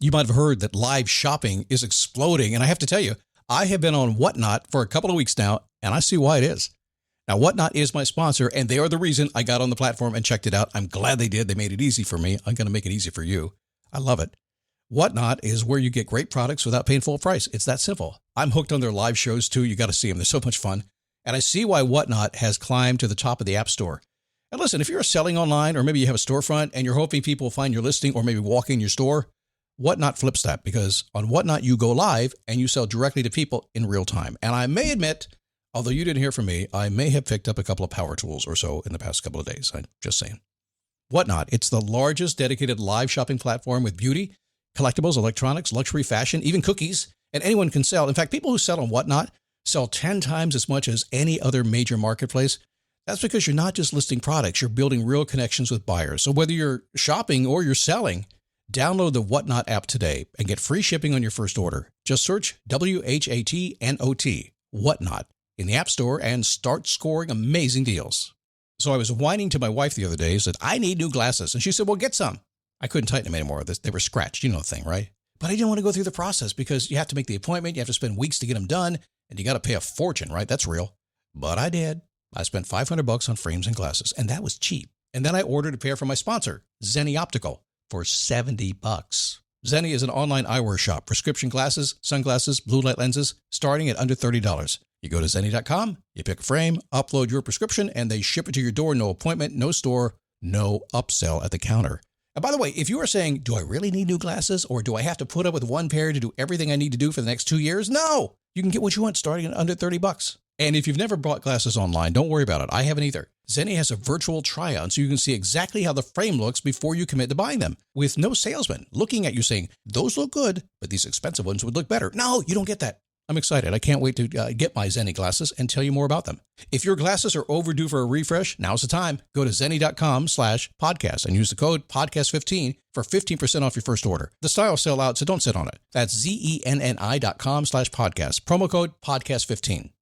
You might have heard that live shopping is exploding. And I have to tell you, I have been on Whatnot for a couple of weeks now, and I see why it is. Now, Whatnot is my sponsor, and they are the reason I got on the platform and checked it out. I'm glad they did. They made it easy for me. I'm going to make it easy for you. I love it. Whatnot is where you get great products without paying full price. It's that simple. I'm hooked on their live shows, too. You got to see them. They're so much fun. And I see why Whatnot has climbed to the top of the App Store. And listen, if you're selling online, or maybe you have a storefront and you're hoping people will find your listing or maybe walk in your store, Whatnot flips that, because on Whatnot, you go live and you sell directly to people in real time. And I may admit, although you didn't hear from me, I may have picked up a couple of power tools or so in the past couple of days. I'm just saying. Whatnot, it's the largest dedicated live shopping platform with beauty, collectibles, electronics, luxury, fashion, even cookies, and anyone can sell. In fact, people who sell on Whatnot sell 10 times as much as any other major marketplace. That's because you're not just listing products, you're building real connections with buyers. So whether you're shopping or you're selling, download the Whatnot app today and get free shipping on your first order. Just search WHATNOT, Whatnot, in the App Store and start scoring amazing deals. So I was whining to my wife the other day, said, I need new glasses. And she said, well, get some. I couldn't tighten them anymore. They were scratched. You know the thing, right? But I didn't want to go through the process because you have to make the appointment. You have to spend weeks to get them done. And you got to pay a fortune, right? That's real. But I did. I spent $500 on frames and glasses, and that was cheap. And then I ordered a pair from my sponsor, Zenni Optical, for $70. Zenni is an online eyewear shop, prescription glasses, sunglasses, blue light lenses, starting at under $30. You go to Zenni.com, you pick a frame, upload your prescription, and they ship it to your door. No appointment, no store, no upsell at the counter. And by the way, if you are saying, do I really need new glasses, or do I have to put up with one pair to do everything I need to do for the next 2 years? No, you can get what you want starting at under $30. And if you've never bought glasses online, don't worry about it. I haven't either. Zenni has a virtual try-on so you can see exactly how the frame looks before you commit to buying them, with no salesman looking at you saying, those look good, but these expensive ones would look better. No, you don't get that. I'm excited. I can't wait to get my Zenni glasses and tell you more about them. If your glasses are overdue for a refresh, now's the time. Go to Zenni.com/podcast and use the code podcast15 for 15% off your first order. The styles sell out, so don't sit on it. That's ZENNI.com/podcast. Promo code podcast15.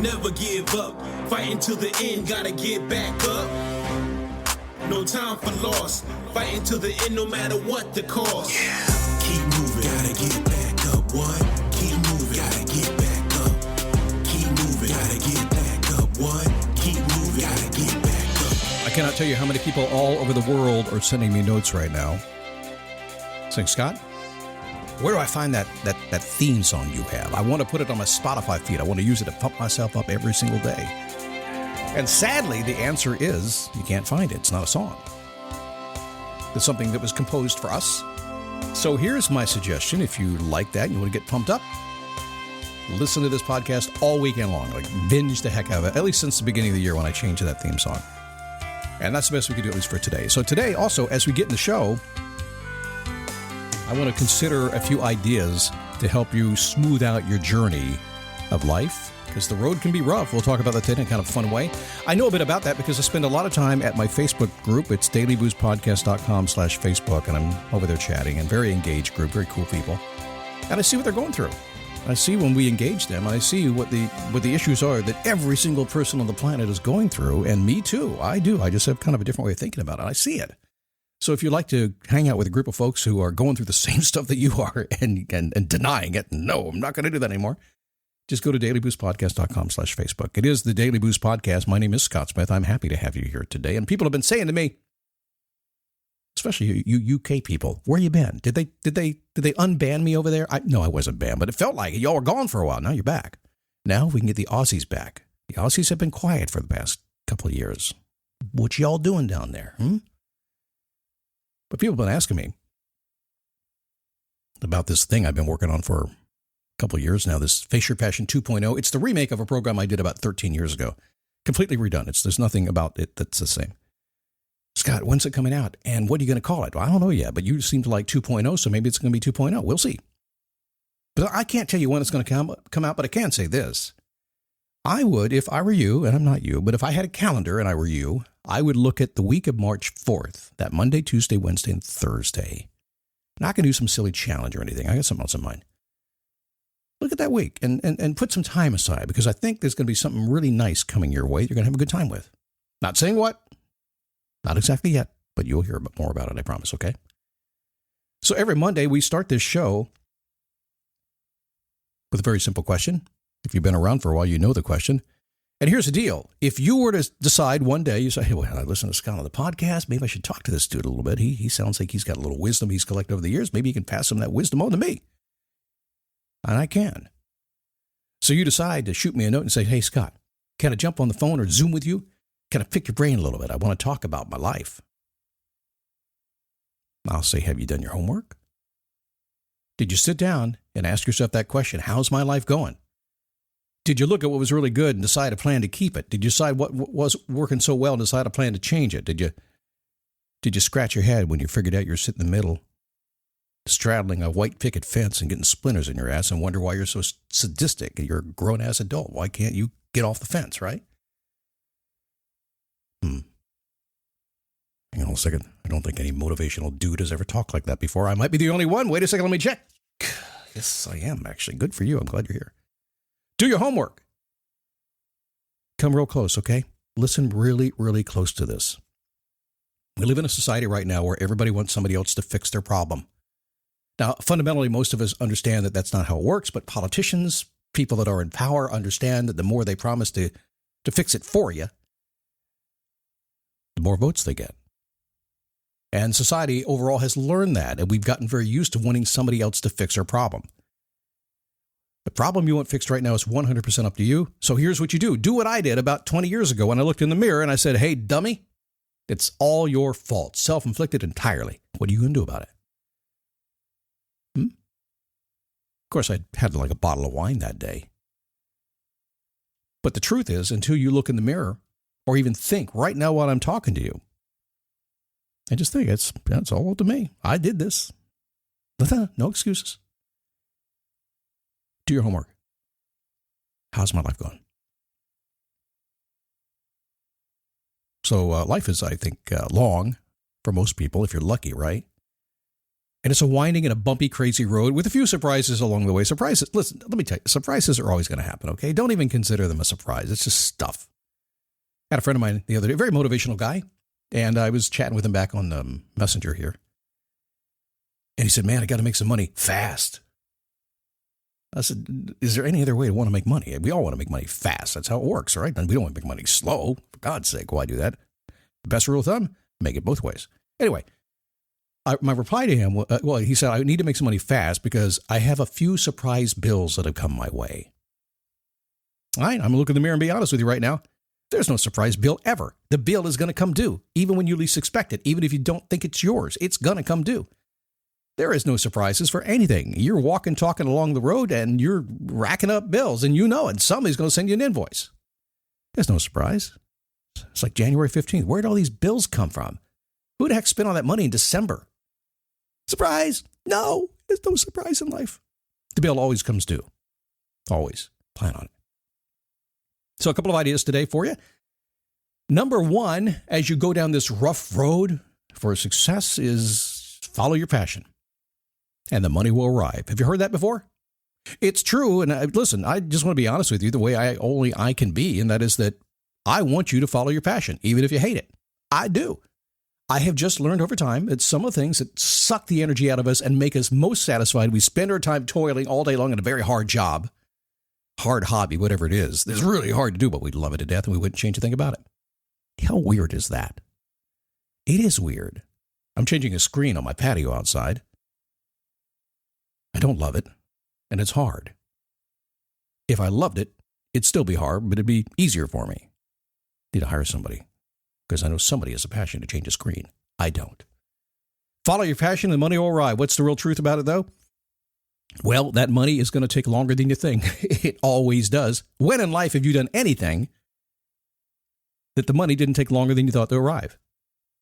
Never give up, fighting till the end, gotta get back up. No time for loss, fighting till the end no matter what the cost. Yeah. Keep moving, gotta get back up. What? Keep moving, gotta get back up. Keep moving, gotta get back up. What? Keep moving, gotta get back up. I cannot tell you how many people all over the world are sending me notes right now saying, Scott, where do I find that theme song you have? I want to put it on my Spotify feed. I want to use it to pump myself up every single day. And sadly, the answer is you can't find it. It's not a song. It's something that was composed for us. So here's my suggestion. If you like that and you want to get pumped up, listen to this podcast all weekend long. Like binge the heck out of it, at least since the beginning of the year when I changed to that theme song. And that's the best we can do, at least for today. So today, also, as we get in the show, I want to consider a few ideas to help you smooth out your journey of life, because the road can be rough. We'll talk about that today in kind of a fun way. I know a bit about that because I spend a lot of time at my Facebook group. It's dailyboostpodcast.com/Facebook, and I'm over there chatting, and very engaged group, very cool people. And I see what they're going through. I see when we engage them, and I see what the issues are that every single person on the planet is going through, and me too. I do. I just have kind of a different way of thinking about it. I see it. So if you'd like to hang out with a group of folks who are going through the same stuff that you are and denying it, no, I'm not going to do that anymore, just go to dailyboostpodcast.com/Facebook. It is the Daily Boost Podcast. My name is Scott Smith. I'm happy to have you here today. And people have been saying to me, especially you UK people, where you been? Did they unban me over there? No, I wasn't banned, but it felt like it. Y'all were gone for a while. Now you're back. Now we can get the Aussies back. The Aussies have been quiet for the past couple of years. What y'all doing down there? But people have been asking me about this thing I've been working on for a couple of years now, this Face Your Passion 2.0. It's the remake of a program I did about 13 years ago. Completely redone. There's nothing about it that's the same. Scott, when's it coming out? And what are you going to call it? Well, I don't know yet, but you seem to like 2.0, so maybe it's going to be 2.0. We'll see. But I can't tell you when it's going to come out, but I can say this. I would, if I were you, and I'm not you, but if I had a calendar and I were you, I would look at the week of March 4th, that Monday, Tuesday, Wednesday, and Thursday. Not going to do some silly challenge or anything. I got something else in mind. Look at that week and put some time aside, because I think there's going to be something really nice coming your way you're going to have a good time with. Not saying what. Not exactly yet, but you'll hear more about it, I promise, okay? So every Monday, we start this show with a very simple question. If you've been around for a while, you know the question. And here's the deal. If you were to decide one day, you say, hey, well, I listen to Scott on the podcast. Maybe I should talk to this dude a little bit. He sounds like he's got a little wisdom he's collected over the years. Maybe he can pass some of that wisdom on to me. And I can. So you decide to shoot me a note and say, hey, Scott, can I jump on the phone or Zoom with you? Can I pick your brain a little bit? I want to talk about my life. I'll say, have you done your homework? Did you sit down and ask yourself that question? How's my life going? Did you look at what was really good and decide a plan to keep it? Did you decide what was working so well and decide a plan to change it? Did you scratch your head when you figured out you're sitting in the middle, straddling a white picket fence and getting splinters in your ass and wonder why you're so sadistic and you're a grown-ass adult? Why can't you get off the fence, right? Hang on a second. I don't think any motivational dude has ever talked like that before. I might be the only one. Wait a second. Let me check. Yes, I am, actually. Good for you. I'm glad you're here. Do your homework. Come real close, okay? Listen really, really close to this. We live in a society right now where everybody wants somebody else to fix their problem. Now, fundamentally, most of us understand that that's not how it works, but politicians, people that are in power, understand that the more they promise to fix it for you, the more votes they get. And society overall has learned that, and we've gotten very used to wanting somebody else to fix our problem. The problem you want fixed right now is 100% up to you. So here's what you do. Do what I did about 20 years ago when I looked in the mirror and I said, hey, dummy, it's all your fault. Self-inflicted entirely. What are you going to do about it? Of course, I had like a bottle of wine that day. But the truth is, until you look in the mirror or even think right now while I'm talking to you, I just think that's all up to me. I did this. No excuses. Do your homework. How's my life going? So life is, I think, long for most people, if you're lucky, right? And it's a winding and a bumpy, crazy road with a few surprises along the way. Surprises, listen, let me tell you, surprises are always going to happen, okay? Don't even consider them a surprise. It's just stuff. I had a friend of mine the other day, a very motivational guy, and I was chatting with him back on Messenger here. And he said, man, I got to make some money fast. I said, is there any other way to want to make money? We all want to make money fast. That's how it works, right? And we don't want to make money slow. For God's sake, why do that? The best rule of thumb, make it both ways. Anyway, my reply to him, he said, I need to make some money fast because I have a few surprise bills that have come my way. All right, I'm going to look in the mirror and be honest with you right now. There's no surprise bill ever. The bill is going to come due, even when you least expect it. Even if you don't think it's yours, it's going to come due. There is no surprises for anything. You're walking, talking along the road, and you're racking up bills, and you know it. Somebody's going to send you an invoice. There's no surprise. It's like January 15th. Where'd all these bills come from? Who the heck spent all that money in December? Surprise! No, there's no surprise in life. The bill always comes due. Always. Plan on it. So a couple of ideas today for you. Number one, as you go down this rough road for success, is follow your passion. And the money will arrive. Have you heard that before? It's true. And listen, I just want to be honest with you the way I can be. And that is that I want you to follow your passion, even if you hate it. I do. I have just learned over time that some of the things that suck the energy out of us and make us most satisfied, we spend our time toiling all day long in a very hard job, hard hobby, whatever it is. It's really hard to do, but we'd love it to death and we wouldn't change a thing about it. How weird is that? It is weird. I'm changing a screen on my patio outside. I don't love it, and it's hard. If I loved it, it'd still be hard, but it'd be easier for me. Need to hire somebody, because I know somebody has a passion to change a screen. I don't. Follow your passion and money will arrive. What's the real truth about it, though? Well, that money is going to take longer than you think. It always does. When in life have you done anything that the money didn't take longer than you thought to arrive?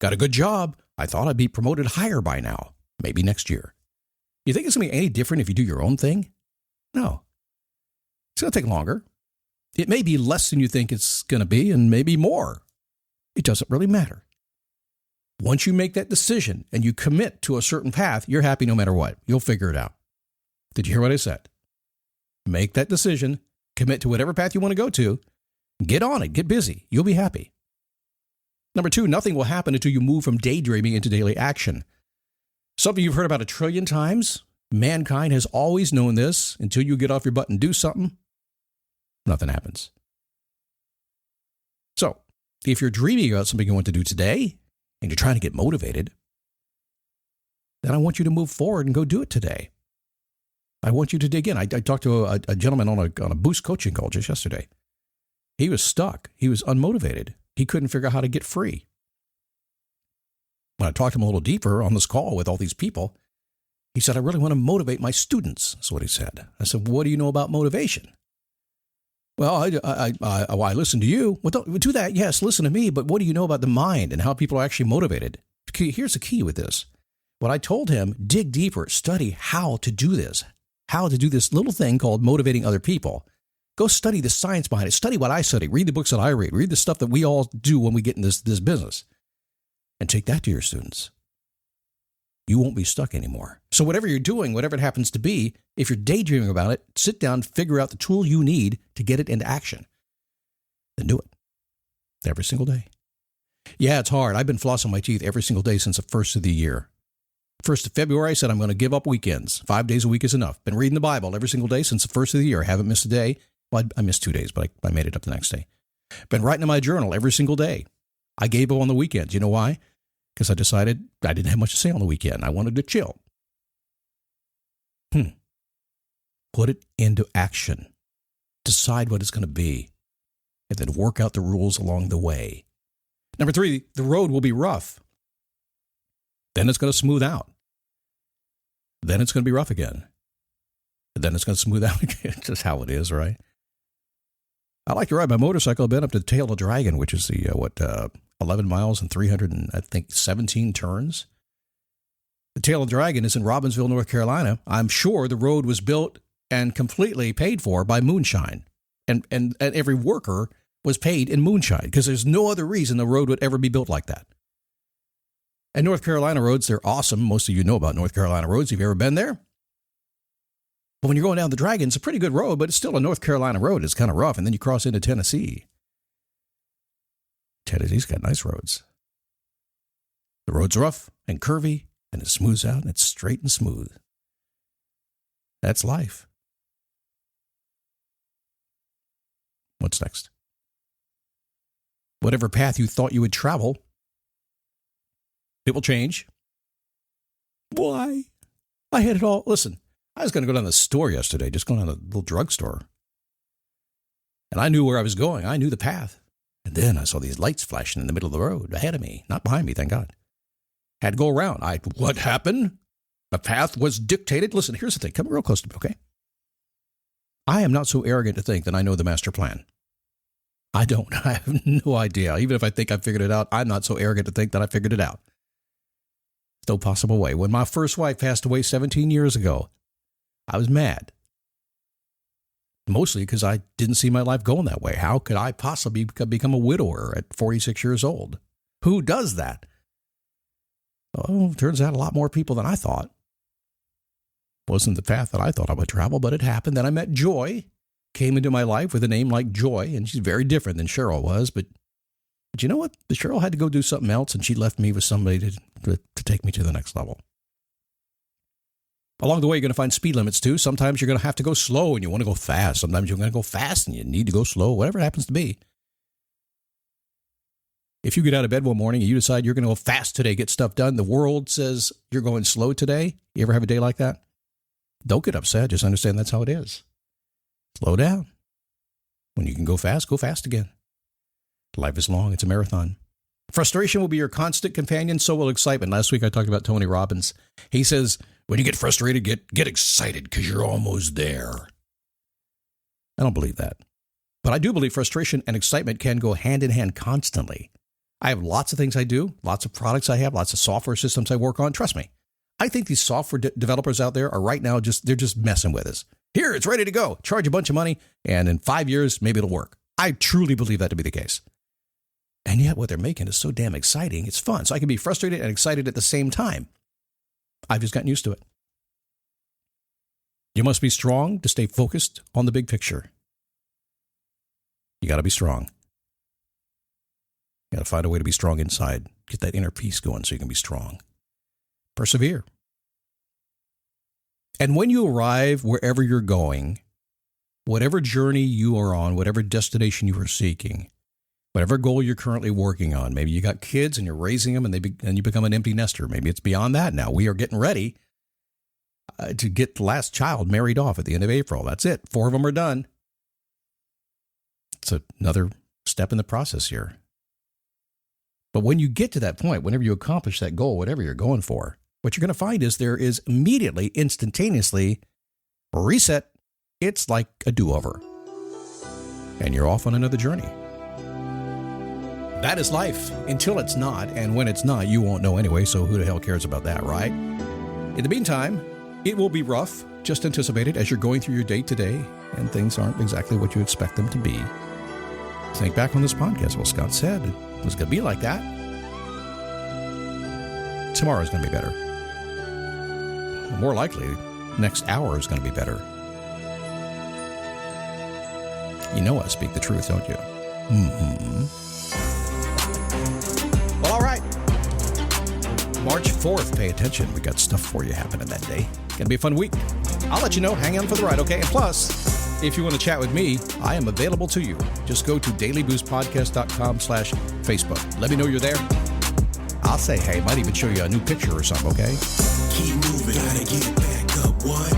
Got a good job. I thought I'd be promoted higher by now. Maybe next year. You think it's going to be any different if you do your own thing? No. It's going to take longer. It may be less than you think it's going to be, and maybe more. It doesn't really matter. Once you make that decision and you commit to a certain path, you're happy no matter what. You'll figure it out. Did you hear what I said? Make that decision, commit to whatever path you want to go to, get on it, get busy. You'll be happy. Number two, nothing will happen until you move from daydreaming into daily action. Something you've heard about 1,000,000,000 times. Mankind has always known this. Until you get off your butt and do something, nothing happens. So, if you're dreaming about something you want to do today and you're trying to get motivated, then I want you to move forward and go do it today. I want you to dig in. I talked to a gentleman on a Boost coaching call just yesterday. He was stuck. He was unmotivated. He couldn't figure out how to get free. When I talked to him a little deeper on this call with all these people, he said, I really want to motivate my students. That's what he said. I said, what do you know about motivation? Well, I listen to you. Well, don't do that. Yes, listen to me. But what do you know about the mind and how people are actually motivated? Here's the key with this. What I told him, dig deeper, study how to do this little thing called motivating other people. Go study the science behind it. Study what I study. Read the books that I read. Read the stuff that we all do when we get in this business. And take that to your students. You won't be stuck anymore. So whatever you're doing, whatever it happens to be, if you're daydreaming about it, sit down, figure out the tool you need to get it into action. Then do it. Every single day. Yeah, it's hard. I've been flossing my teeth every single day since the first of the year. 1st of February, I said I'm going to give up weekends. 5 days a week is enough. Been reading the Bible every single day since the first of the year. Haven't missed a day. Well, I missed 2 days, but I made it up the next day. Been writing in my journal every single day. I gave up on the weekends. You know why? Because I decided I didn't have much to say on the weekend. I wanted to chill. Put it into action. Decide what it's going to be. And then work out the rules along the way. Number 3, the road will be rough. Then it's going to smooth out. Then it's going to be rough again. And then it's going to smooth out again. Just how it is, right? I like to ride my motorcycle. I've been up to the Tail of the Dragon, which is the, 11 miles and 317 turns. The Tail of the Dragon is in Robbinsville, North Carolina. I'm sure the road was built and completely paid for by moonshine. And every worker was paid in moonshine because there's no other reason the road would ever be built like that. And North Carolina roads, they're awesome. Most of you know about North Carolina roads. Have you ever been there? But when you're going down the Dragon, it's a pretty good road, but it's still a North Carolina road. It's kind of rough. And then you cross into Tennessee. Tennessee's got nice roads. The road's rough and curvy, and it smooths out, and it's straight and smooth. That's life. What's next? Whatever path you thought you would travel, it will change. Why? I had it all. Listen, I was going to go down to the store yesterday, just going down to the little drugstore. And I knew where I was going. I knew the path. And then I saw these lights flashing in the middle of the road ahead of me, not behind me, thank God. Had to go around. What happened? The path was dictated. Listen, here's the thing. Come real close to me, okay? I am not so arrogant to think that I know the master plan. I don't. I have no idea. Even if I think I figured it out, I'm not so arrogant to think that I figured it out. No possible way. When my first wife passed away 17 years ago, I was mad. Mostly because I didn't see my life going that way. How could I possibly become a widower at 46 years old? Who does that? Oh, turns out a lot more people than I thought. Wasn't the path that I thought I would travel, but it happened. Then I met Joy, came into my life with a name like Joy, and she's very different than Cheryl was. But you know what? Cheryl had to go do something else, and she left me with somebody to take me to the next level. Along the way, you're going to find speed limits, too. Sometimes you're going to have to go slow and you want to go fast. Sometimes you're going to go fast and you need to go slow, whatever it happens to be. If you get out of bed one morning and you decide you're going to go fast today, get stuff done, the world says you're going slow today. You ever have a day like that? Don't get upset. Just understand that's how it is. Slow down. When you can go fast again. Life is long. It's a marathon. Frustration will be your constant companion. So will excitement. Last week I talked about Tony Robbins. He says, when you get frustrated, get excited because you're almost there. I don't believe that. But I do believe frustration and excitement can go hand in hand constantly. I have lots of things I do, lots of products I have, lots of software systems I work on. Trust me. I think these software developers out there are right now they're just messing with us. Here, it's ready to go. Charge a bunch of money, and in 5 years, maybe it'll work. I truly believe that to be the case. And yet what they're making is so damn exciting. It's fun. So I can be frustrated and excited at the same time. I've just gotten used to it. You must be strong to stay focused on the big picture. You got to be strong. You got to find a way to be strong inside. Get that inner peace going so you can be strong. Persevere. And when you arrive wherever you're going, whatever journey you are on, whatever destination you are seeking, whatever goal you're currently working on, maybe you got kids and you're raising them and you become an empty nester. Maybe it's beyond that now. We are getting ready to get the last child married off at the end of April. That's it. 4 of them are done. It's another step in the process here. But when you get to that point, whenever you accomplish that goal, whatever you're going for, what you're going to find is there is immediately, instantaneously, reset. It's like a do-over. And you're off on another journey. That is life until it's not. And when it's not, you won't know anyway. So who the hell cares about that, right? In the meantime, it will be rough. Just anticipate it as you're going through your day today and things aren't exactly what you expect them to be. Think back on this podcast. Well, Scott said it was going to be like that. Tomorrow's going to be better. More likely, next hour is going to be better. You know I speak the truth, don't you? Mm-hmm. Well, all right. March 4th, pay attention. We got stuff for you happening that day. Going to be a fun week. I'll let you know. Hang on for the ride, okay? And plus, if you want to chat with me, I am available to you. Just go to dailyboostpodcast.com/Facebook. Let me know you're there. I'll say hey. Might even show you a new picture or something, okay? Keep moving, gotta get back up, what?